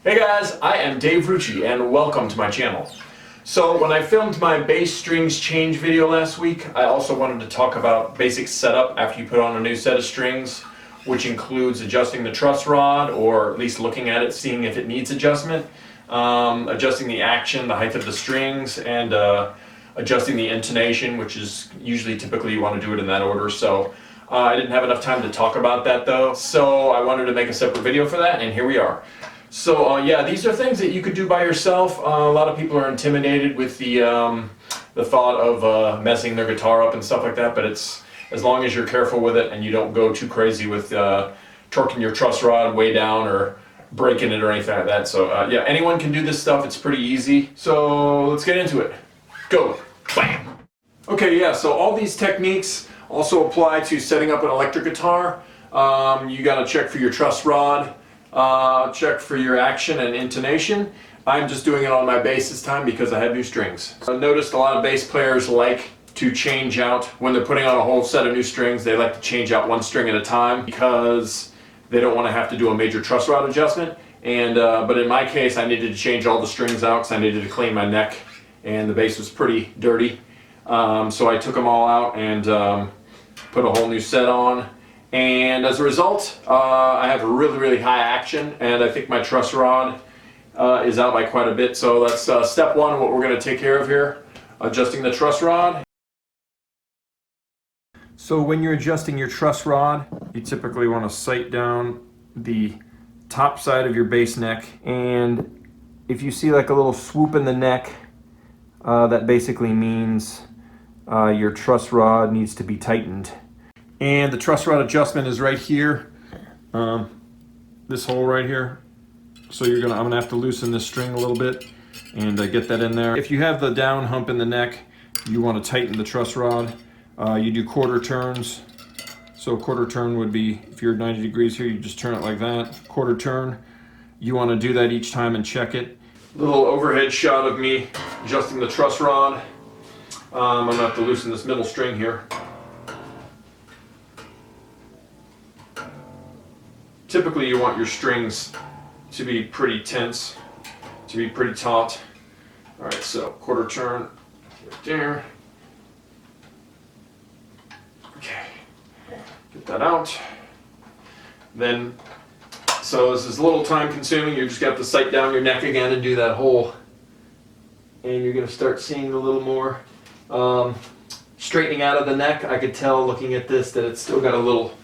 Hey guys, I am Dave Rucci and welcome to my channel. So when I filmed my bass strings change video last week, I also wanted to talk about basic setup after you put on a new set of strings, which includes adjusting the truss rod, or at least looking at it, seeing if it needs adjustment, adjusting the action, the height of the strings, and adjusting the intonation, which is typically you want to do it in that order. So I didn't have enough time to talk about that though, so I wanted to make a separate video for that, and here we are. So yeah, these are things that you could do by yourself. A lot of people are intimidated with the thought of messing their guitar up and stuff like that, but it's as long as you're careful with it and you don't go too crazy with torquing your truss rod way down or breaking it or anything like that. So yeah, anyone can do this stuff. It's pretty easy. So let's get into it. Go. Bam. Okay, yeah, so all these techniques also apply to setting up an electric guitar. You gotta check for your truss rod. Check for your action and intonation. I'm just doing it on my bass this time because I have new strings. I noticed a lot of bass players like to change out, when they're putting on a whole set of new strings, they like to change out one string at a time because they don't want to have to do a major truss rod adjustment. And but in my case, I needed to change all the strings out because I needed to clean my neck and the bass was pretty dirty. So I took them all out and put a whole new set on. And as a result, I have a really high action, and I think my truss rod is out by quite a bit. So that's step one, what we're going to take care of here, adjusting the truss rod. So when you're adjusting your truss rod, you typically want to sight down the top side of your bass neck, and if you see like a little swoop in the neck, that basically means your truss rod needs to be tightened. And the truss rod adjustment is right here, this hole right here. So I'm gonna have to loosen this string a little bit and get that in there. If you have the down hump in the neck, you want to tighten the truss rod. You do quarter turns. So a quarter turn would be, if you're 90 degrees here, you just turn it like that. Quarter turn. You want to do that each time and check it. Little overhead shot of me adjusting the truss rod. I'm gonna have to loosen this middle string here. Typically you want your strings to be pretty tense, to be pretty taut. All right, so quarter turn right there. Okay, get that out. Then, so this is a little time consuming. You just got to sight down your neck again and do that hole. And you're gonna start seeing a little more straightening out of the neck. I could tell looking at this that it's still got a little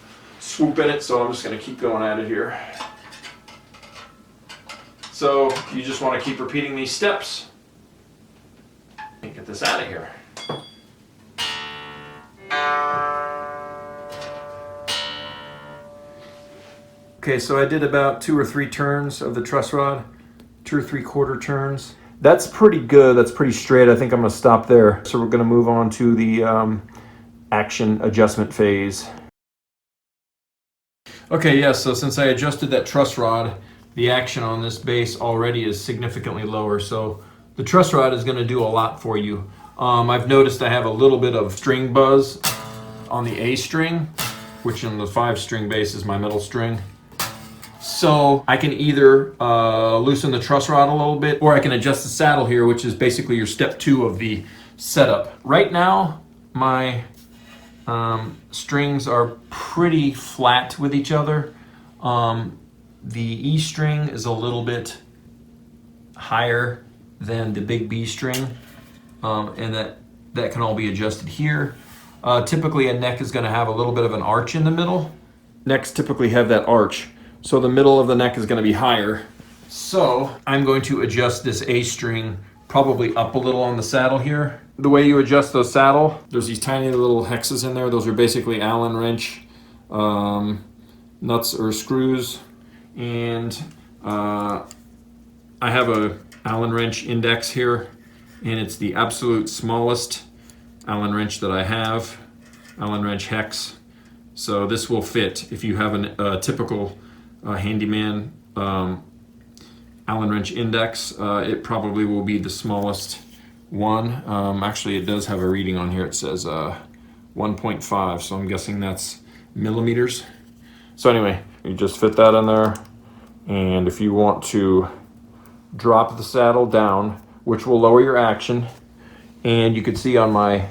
swoop in it, so I'm just going to keep going at it here. So you just want to keep repeating these steps and get this out of here. Okay, so I did about 2 or 3 turns of the truss rod, 2 or 3/4 turns. That's pretty good, that's pretty straight. I think I'm going to stop there. So we're going to move on to the action adjustment phase. Okay, yeah, so since I adjusted that truss rod, the action on this bass already is significantly lower. So the truss rod is going to do a lot for you. I've noticed I have a little bit of string buzz on the A string, which in the 5-string bass is my middle string. So I can either loosen the truss rod a little bit, or I can adjust the saddle here, which is basically your step 2 of the setup. Right now, my strings are pretty flat with each other. The E string is a little bit higher than the big B string, and that can all be adjusted here. Typically a neck is going to have a little bit of an arch in the middle. Necks typically have that arch, so the middle of the neck is going to be higher. So I'm going to adjust this A string probably up a little on the saddle here. The way you adjust the saddle, there's these tiny little hexes in there. Those are basically Allen wrench nuts or screws. And I have a Allen wrench index here, and it's the absolute smallest Allen wrench that I have, Allen wrench hex. So this will fit if you have a typical handyman Allen wrench index. It probably will be the smallest one. Actually, it does have a reading on here. It says 1.5, so I'm guessing that's millimeters. So anyway, you just fit that in there, and if you want to drop the saddle down, which will lower your action. And you can see on my,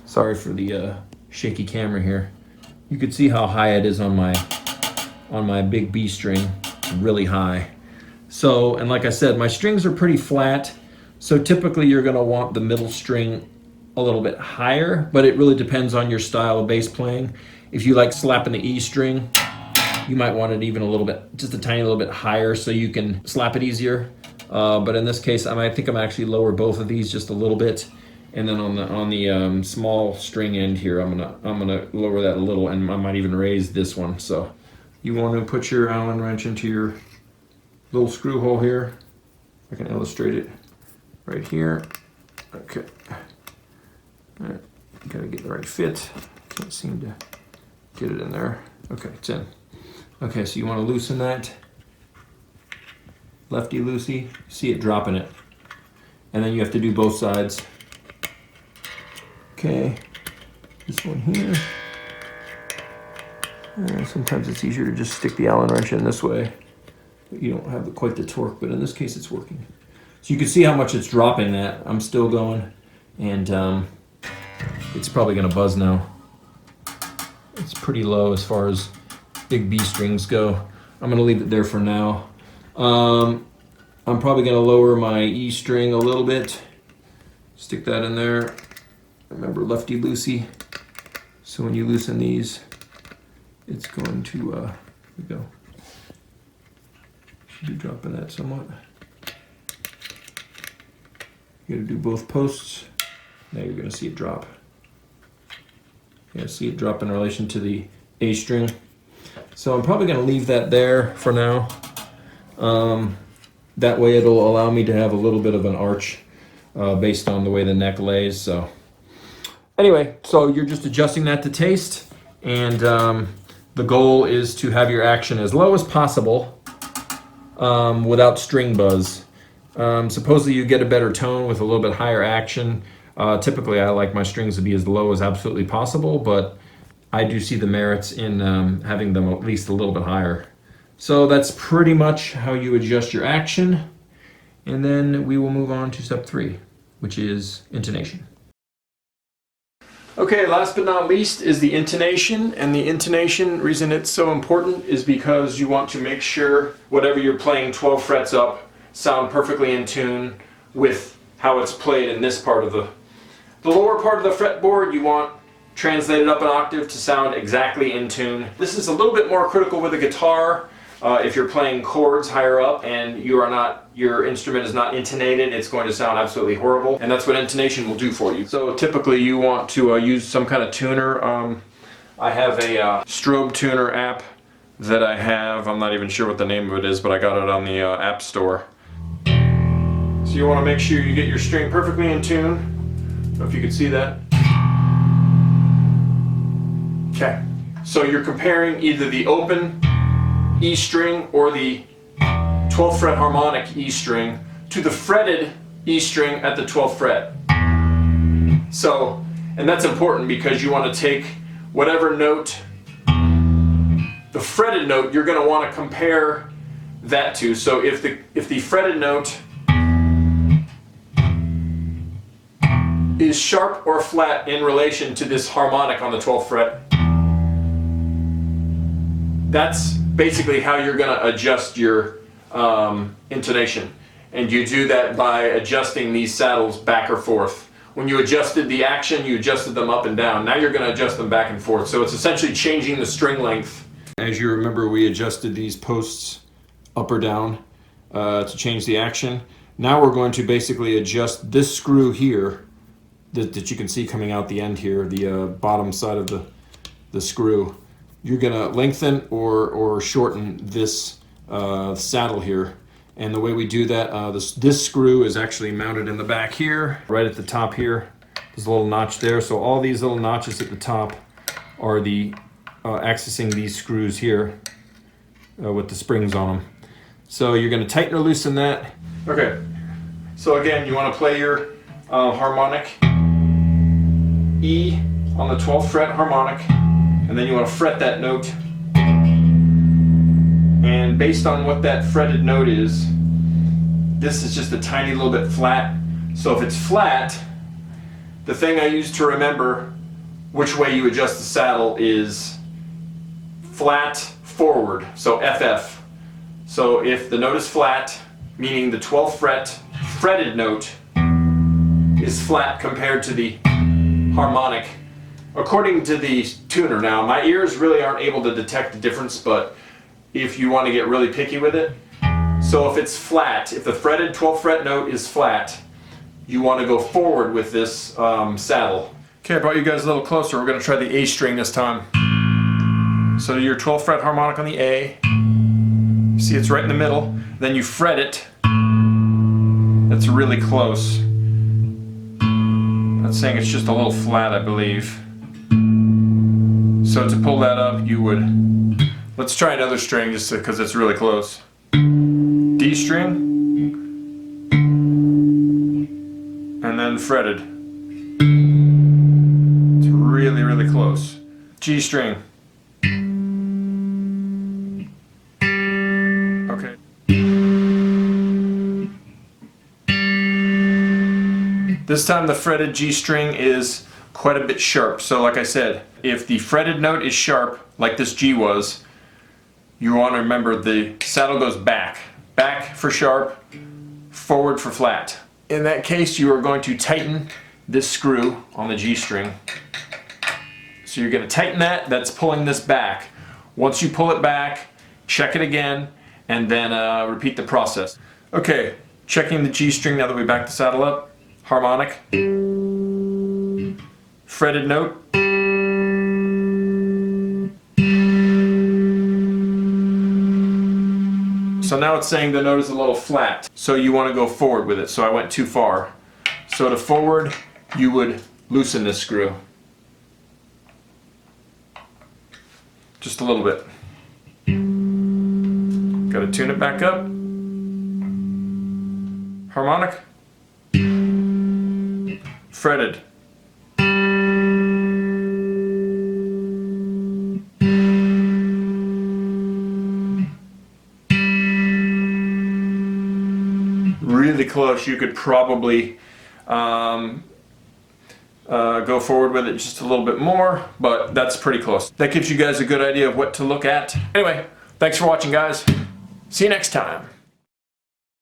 sorry for the shaky camera here, you can see how high it is on my big B string, really high. So, and like I said, my strings are pretty flat, so typically you're gonna want the middle string a little bit higher, but it really depends on your style of bass playing. If you like slapping the E string, you might want it even a little bit, just a tiny little bit higher so you can slap it easier. But in this case, I think I'm actually lower both of these just a little bit. And then on the small string end here, I'm gonna lower that a little, and I might even raise this one. So you want to put your Allen wrench into your little screw hole here. I can illustrate it right here. Okay. All right. Gotta get the right fit. Can't seem to get it in there. Okay, it's in. Okay, so you want to loosen that. Lefty loosey. See it dropping it. And then you have to do both sides. Okay, this one here. Sometimes it's easier to just stick the Allen wrench in this way. You don't have quite the torque, but in this case it's working. So you can see how much it's dropping that. I'm still going, and it's probably gonna buzz now. It's pretty low as far as big B strings go. I'm gonna leave it there for now. I'm probably gonna lower my E string a little bit. Stick that in there. Remember, lefty loosey. So when you loosen these, it's going to, here we go. Should be dropping that somewhat. You gotta do both posts. Now you're gonna see it drop. Yeah, see it drop in relation to the A string. So I'm probably gonna leave that there for now. That way it'll allow me to have a little bit of an arch based on the way the neck lays. So anyway, so you're just adjusting that to taste, and the goal is to have your action as low as possible without string buzz. Supposedly you get a better tone with a little bit higher action. Typically I like my strings to be as low as absolutely possible, but I do see the merits in having them at least a little bit higher. So that's pretty much how you adjust your action, and then we will move on to step 3, which is intonation. Okay, last but not least is the intonation, and the intonation, reason it's so important is because you want to make sure whatever you're playing 12 frets up sound perfectly in tune with how it's played in this part of the lower part of the fretboard. You want translated up an octave to sound exactly in tune. This is a little bit more critical with a guitar. If you're playing chords higher up and your instrument is not intonated, it's going to sound absolutely horrible, and that's what intonation will do for you. So typically you want to use some kind of tuner. I have a strobe tuner app that I have. I'm not even sure what the name of it is, but I got it on the App Store. So you want to make sure you get your string perfectly in tune. I don't know if you can see that. Okay, so you're comparing either the open E string or the 12th fret harmonic E string to the fretted E string at the 12th fret. So, and that's important because you want to take whatever note, the fretted note, you're going to want to compare that to. So if the fretted note is sharp or flat in relation to this harmonic on the 12th fret, that's basically how you're going to adjust your intonation. And you do that by adjusting these saddles back or forth. When you adjusted the action, you adjusted them up and down. Now you're going to adjust them back and forth. So it's essentially changing the string length. As you remember, we adjusted these posts up or down to change the action. Now we're going to basically adjust this screw here that you can see coming out the end here, the bottom side of the screw. You're going to lengthen or shorten this saddle here. And the way we do that, this screw is actually mounted in the back here, right at the top here. There's a little notch there. So all these little notches at the top are the accessing these screws here with the springs on them. So you're going to tighten or loosen that. Okay, so again, you want to play your harmonic E on the 12th fret harmonic, and then you want to fret that note. And based on what that fretted note is, This is just a tiny little bit flat. So if it's flat, the thing I use to remember which way you adjust the saddle is flat forward, so FF. So if the note is flat, meaning the 12th fret fretted note is flat compared to the harmonic, according to the tuner. Now, my ears really aren't able to detect the difference, but if you want to get really picky with it, so if it's flat, if the fretted 12th fret note is flat, you want to go forward with this saddle. Okay, I brought you guys a little closer. We're going to try the A string this time. So your 12th fret harmonic on the A. You see it's right in the middle. Then you fret it. That's really close. That's saying it's just a little flat, I believe. So to pull that up, you would... Let's try another string just because it's really close. D string. And then fretted. It's really, really close. G string. Okay. This time the fretted G string is quite a bit sharp. So like I said, if the fretted note is sharp, like this G was, you want to remember the saddle goes back. Back for sharp, forward for flat. In that case, you are going to tighten this screw on the G string. So you're going to tighten that, that's pulling this back. Once you pull it back, check it again, and then repeat the process. Okay, checking the G string now that we back the saddle up. Harmonic. Fretted note. So now it's saying the note is a little flat, so you want to go forward with it. So I went too far. So to forward, you would loosen this screw. Just a little bit. Got to tune it back up. Harmonic. Fretted. Really close. You could probably go forward with it just a little bit more, but that's pretty close. That gives you guys a good idea of what to look at. Anyway, thanks for watching, guys. See you next time.